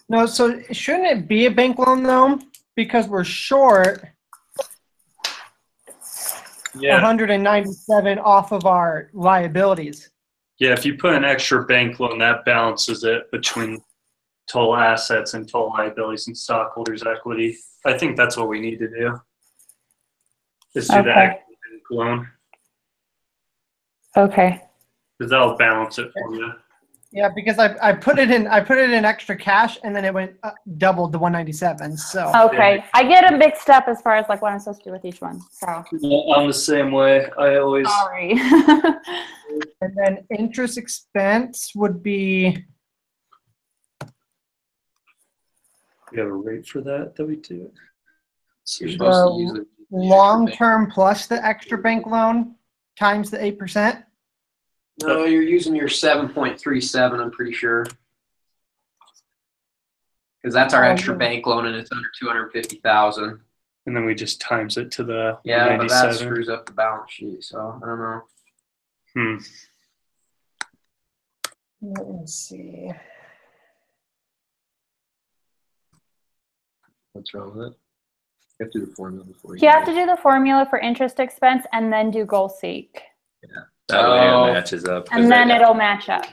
No, so shouldn't it be a bank loan though? Because we're short Yeah. 197 off of our liabilities. Yeah, if you put an extra bank loan, that balances it between total assets and total liabilities and stockholders' equity. I think that's what we need to do. Is do the Okay. extra bank loan. Okay. Because that'll balance it for you. Yeah, because I put it in extra cash and then it went doubled to 197. So Okay. I get a mixed up as far as like what I'm supposed to do with each one. So I'm the same way. I always. sorry. and then interest expense would be We have a rate for that we do. You're supposed to use the long term plus the extra bank loan times the 8%. No, you're using your 7.37, I'm pretty sure. Because that's our extra bank loan and it's under 250,000. And then we just times it to the Yeah, but that 97. screws up the balance sheet, so I don't know. Let me see. What's wrong with it? You have to do the formula before You have to do the formula for interest expense and then do goal seek. Yeah. That way it matches up. And then it'll match up.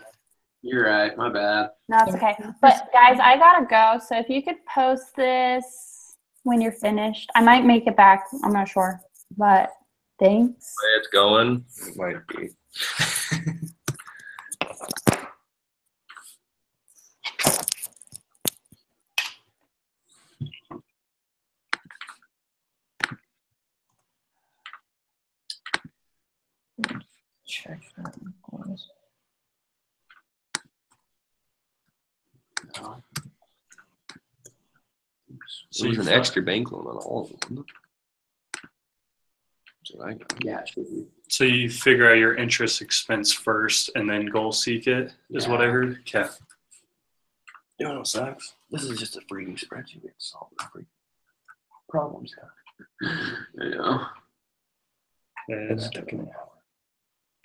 You're right, my bad. No, it's okay. But guys, I gotta go. So if you could post this when you're finished, I might make it back. I'm not sure, but thanks. The way it's going, it might be. Check that. So there's an extra bank loan on all of them. That's what I got. Yeah, it should be. So you figure out your interest expense first and then goal seek it, is what I heard? Okay. You know what sucks? This is just a freaking spreadsheet. We have to solve the freaking problems. Yeah. And It's taking an hour.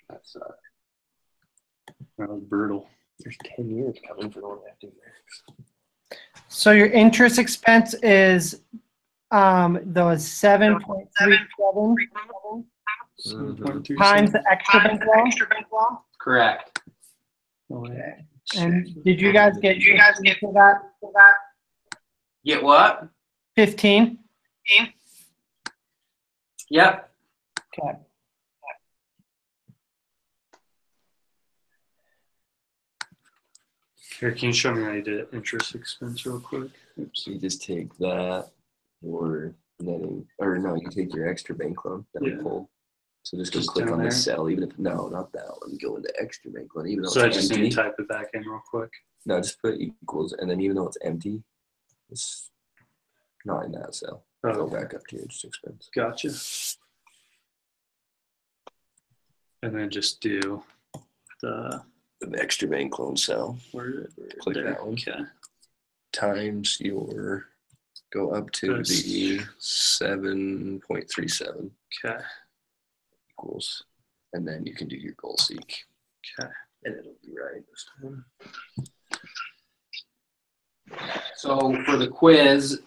That sucks. that was brutal. There's 10 years coming for the one I have to do next. So your interest expense is the 7.37 times the extra bank loan. Correct. Okay. And did you guys get for that? Get what? 15. Yep. Okay. Here, can you show me how you did interest expense real quick? So you just take that or netting, or no, you take your extra bank loan that we Yeah. pulled. So just go Just click down on the there? cell, even if, no, not that one. Go into extra bank loan, even though So I it's just need empty. to type it back in real quick. No, just put equals, and then even though it's empty, it's not in that cell. Go Oh, back up to your interest expense. gotcha. And then just do the The extra bank loan cell, where click there. that one. Okay. Times your, go up to That's- the 7.37 Okay. equals, and then you can do your goal seek, Okay. and it'll be right this time. So for the quiz,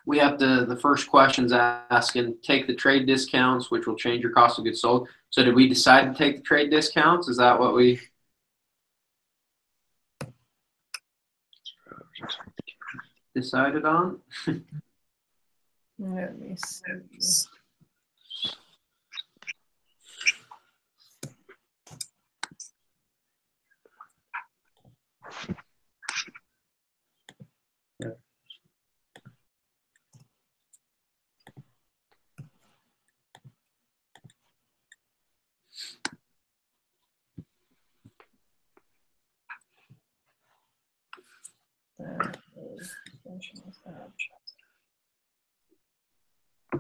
we have the first question's asking, take the trade discounts, which will change your cost of goods sold. So did we decide to take the trade discounts? Is that what we decided on? Let me see. That is functional tab.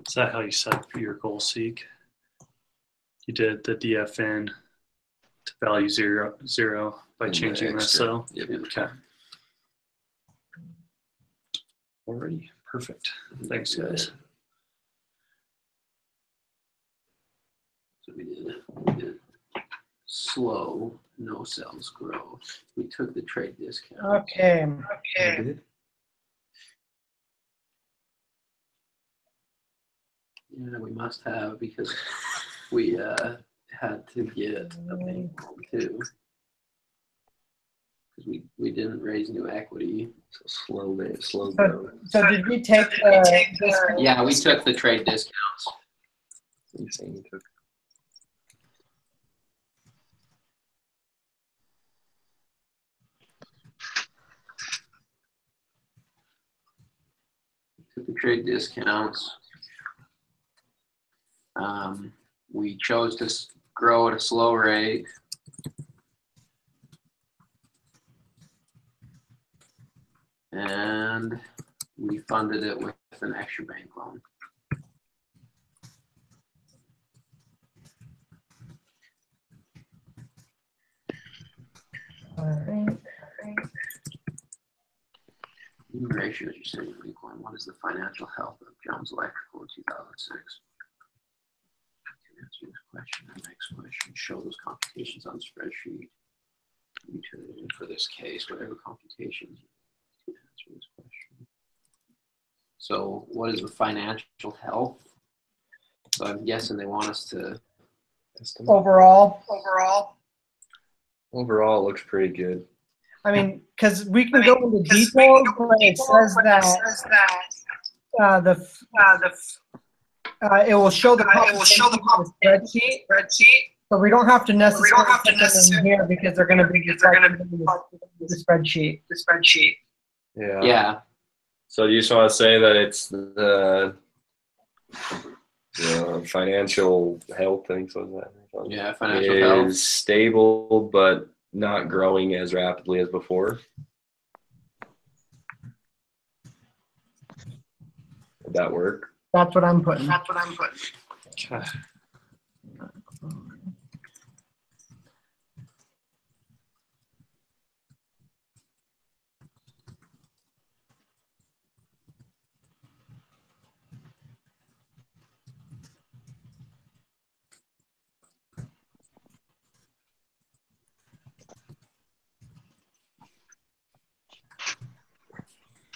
Is that how you set up your goal seek? You did the DFN to value 0 by And the changing that extra. cell. Yep. Okay. Alrighty, perfect. Thanks, guys. So we did slow, no cells grow. We took the trade discount. Okay. Yeah, we must have because we had to get a bank loan too. Because we didn't raise new equity. So slow So, growth. so did we take the Yeah, we took the trade discounts. You saying you took Took the trade discounts. We chose to grow at a slow rate. And we funded it with an extra bank loan. Alright. New ratios you're saying are equal. And what is the financial health of Jones Electrical in 2006? To answer this question, the next question, show those computations on spreadsheet. You turn it in for this case, whatever computations to answer this question. So what is the financial health? So I'm guessing they want us to estimate. Overall, Overall, it looks pretty good. I mean, because we can go into details, but it says that it will show the spreadsheet, but we don't have to necessarily put them in here because they're going to be the spreadsheet. Yeah. yeah. So you just want to say that it's the financial health thing, so that Yeah, financial health. is stable but not growing as rapidly as before. Would that work? That's what I'm putting. Okay.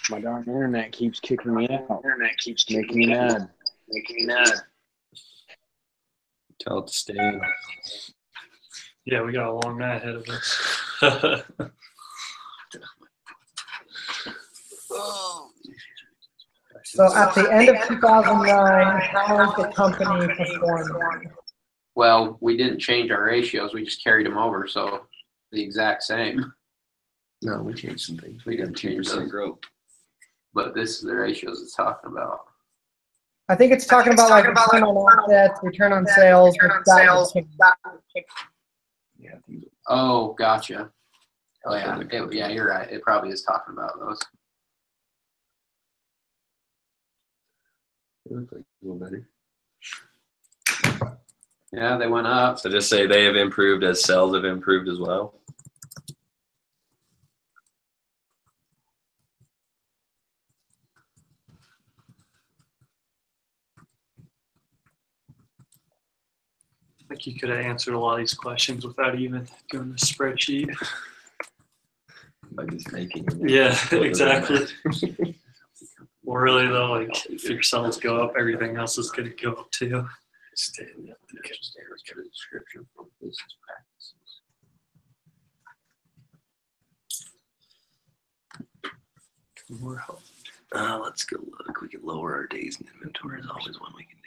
My darn internet keeps kicking me out. Making me mad. Tell it to stay in. Yeah, we got a long night ahead of us. So at the end of 2009, how is the company performing? Well, we didn't change our ratios. We just carried them over. So the exact same. No, we changed some things. We didn't change 2% those. growth. But this is the ratios it's talking about. I think it's talking about like return on assets, return on sales. Yeah, Oh, gotcha. Oh, yeah. Yeah, you're right. It probably is talking about those. it looks like a little better. Yeah, they went up. So just say they have improved as sales have improved as well. I think you could have answered a lot of these questions without even doing the spreadsheet. By just making them. Yeah, exactly. Well, really though, like if your sales go up, everything else is going to go up too. Description from business practices. More help. Let's go look. We can lower our days in inventory is always one we can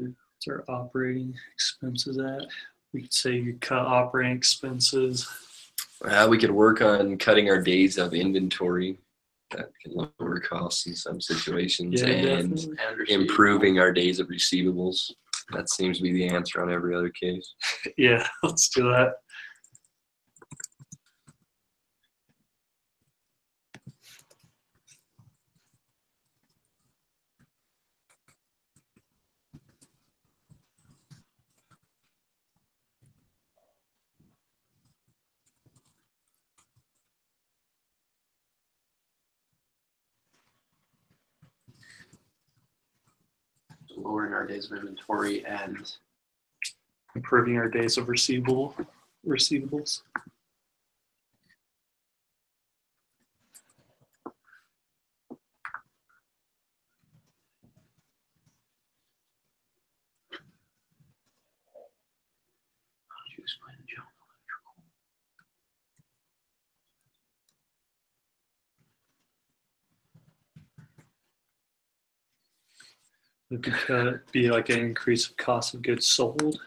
do. What's our operating expenses at? We could say you cut operating expenses. We could work on cutting our days of inventory. That can lower costs in some situations, Yeah, and definitely. improving our days of receivables. That seems to be the answer on every other case. Yeah, let's do that. Lowering our days of inventory and Improving our days of receivables. It could be like an increase of cost of goods sold.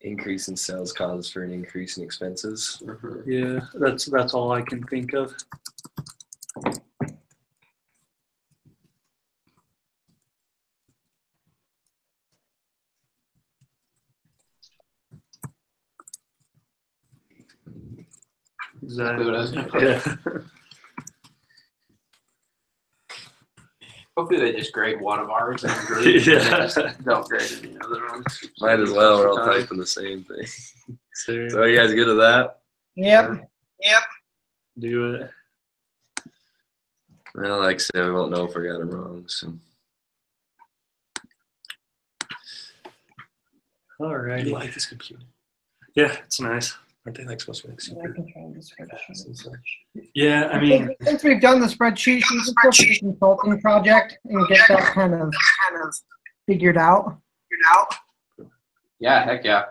Increase in sales causes for an increase in expenses. Yeah, that's all I can think of. exactly what I was going to put. Yeah. Hopefully they just grade one of ours and group, Yeah. and they just don't grade any other ones. Might as well. We're all typing the same thing. So So you guys good at that? Yep. do it. Well, like I said, we won't know if we got it wrong. So Alrighty. you like this computer? Yeah, it's nice. Aren't they like supposed to be like I super can try this fast and such? Yeah, I mean, since we've done the spreadsheet, should we just go for the consulting project and get that kind of figured out? Yeah, heck yeah.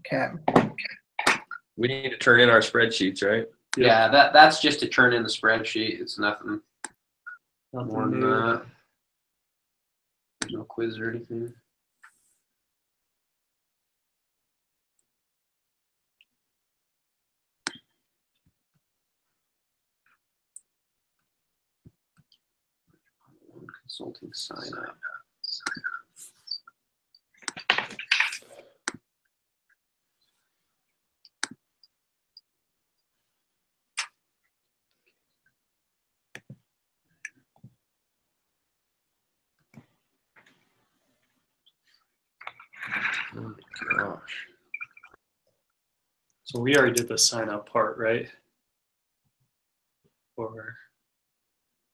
Okay. We need to turn in our spreadsheets, right? Yeah, that's just to turn in the spreadsheet. It's nothing more nothing than new. that. There's no quiz or anything. Consulting sign up. Oh my gosh. So we already did the sign up part, right? Or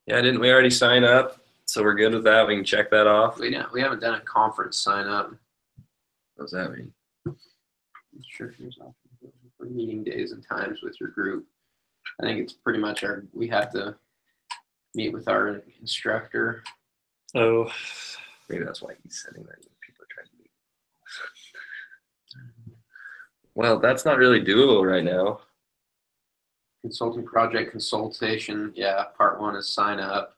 Yeah, didn't we already sign up? So we're good with that. We can check that off. We haven't done a conference sign up. What does that mean? I'm sure if there's options for meeting days and times with your group. I think it's pretty much we have to meet with our instructor. oh, Maybe that's why he's sending that. People are trying to meet. Well, that's not really doable right now. Consulting project consultation. Yeah, part one is sign up.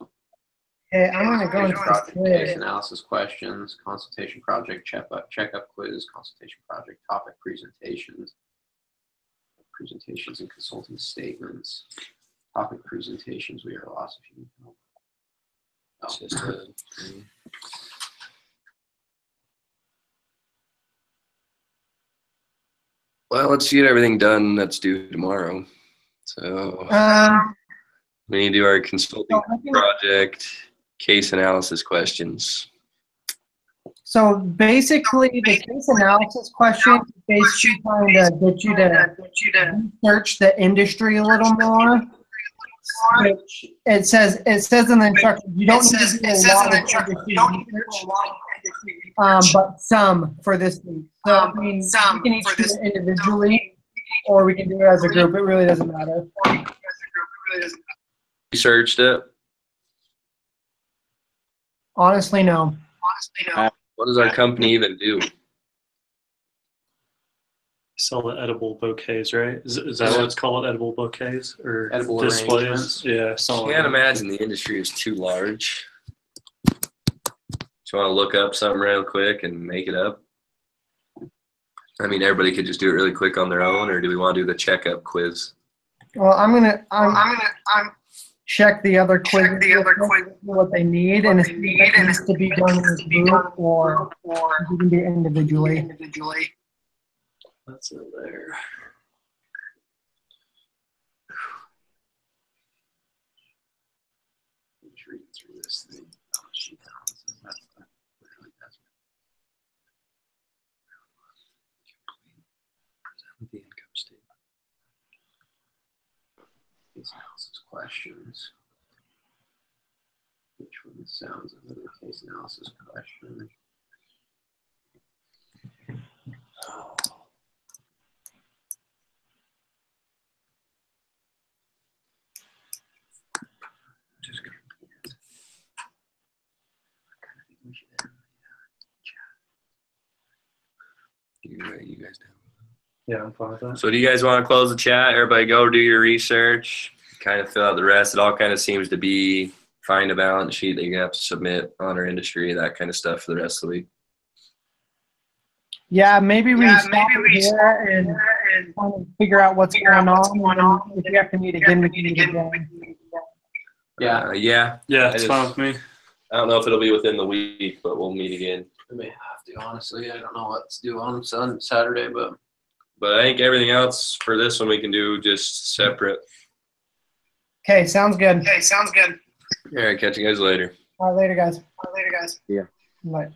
Okay, I'm gonna go into Project this case quiz. analysis questions, consultation project checkup quiz, consultation project topic presentations and consulting statements, topic presentations. We are lost if you need help. It's just a, well, let's get everything done that's due tomorrow. So we need to do our consulting project case analysis questions. So basically, the case analysis question is basically trying to get you to research the industry a little more. Which it says in the instructions you don't need to do a lot of industry research, but some for this week. So I mean, we can each do it individually, or we can do it as a group. It really doesn't matter. Researched it. Honestly, no. What does our company even do? Sell the edible bouquets, right? Is that what it's called? Edible bouquets or Edible displays? arrangements. Yeah. I can't imagine the industry is too large. Do you want to look up something real quick and make it up? I mean, everybody could just do it really quick on their own, or do we want to do the checkup quiz? Well, I'm gonna check the other quiz. What they need, and if it needs to be done in a group or you can do it individually. That's it there. Just reading through this thing. Oh, gee, that's not really present the income statement. Case analysis questions. Which one sounds another case analysis question? Oh. Just gonna I kind of think we should have chat. You guys down? Yeah, I'm fine with that. So do you guys want to close the chat? Everybody go do your research, kind of fill out the rest. It all kind of seems to be find a balance sheet that you're going to have to submit on our industry, that kind of stuff for the rest of the week. Yeah, maybe we stop here and kind of figure out what's going on. And if we have to meet again, we can meet again. Yeah. It's fine with me. I don't know if it'll be within the week, but we'll meet again. We may have to, honestly. I don't know what to do on Saturday, but I think everything else for this one we can do just separate. Okay, sounds good. All right, catch you guys later. All right, later, guys. Yeah. Bye.